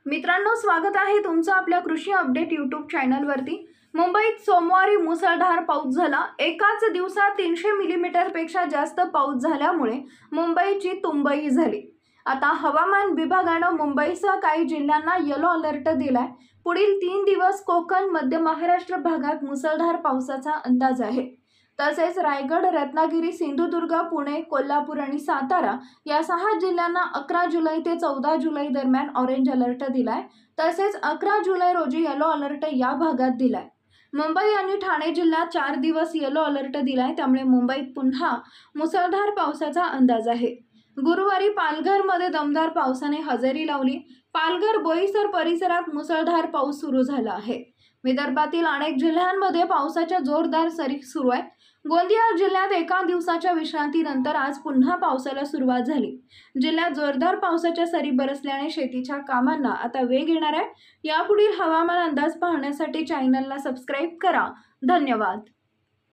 मित्रांनो, स्वागत आहे तुमचं आपल्या कृषी अपडेट यूट्यूब चॅनलवरती। मुंबईत सोमवारी मुसळधार पाऊस झाला। एकाच दिवसात 300 मिलीमीटरपेक्षा जास्त पाऊस झाल्यामुळे मुंबईची तुंबई झाली। आता हवामान विभागानं मुंबईसह काही जिल्ह्यांना येलो अलर्ट दिलाय। पुढील 3 दिवस कोकण, मध्य महाराष्ट्र भागात मुसळधार पावसाचा अंदाज आहे। तसेच रायगड, रत्नागिरी, सिंधुदुर्ग, पुणे, कोल्हापूर आणि सातारा या 6 जिल्ह्यांना 11 जुलै ते 14 जुलै दरम्यान ऑरेंज अलर्ट दिलाय। तसेच 11 जुलै रोजी येलो अलर्ट या भागात दिलाय। मुंबई आणि ठाणे जिल्ह्यात 4 दिवस येलो अलर्ट दिलाय, त्यामुळे मुंबईत पुन्हा मुसळधार पावसाचा अंदाज आहे। गुरुवारी पालघरमध्ये दमदार पावसाने हजेरी लावली। पालघर, बोईसर परिसरात मुसळधार पाऊस सुरू झाला आहे। विदर्भातील अनेक जिल्ह्यांमध्ये पावसाच्या जोरदार सरी सुरू आहेत। गोंदिया जिल्ह्यात एका दिवसाच्या विश्रांतीनंतर आज पुन्हा पावसाला सुरुवात झाली। जिल्ह्यात जोरदार पावसाच्या सरी बरसल्याने शेतीच्या कामांना आता वेग येणार आहे। यापुढील हवामान अंदाज पाहण्यासाठी चॅनलला सबस्क्राईब करा। धन्यवाद।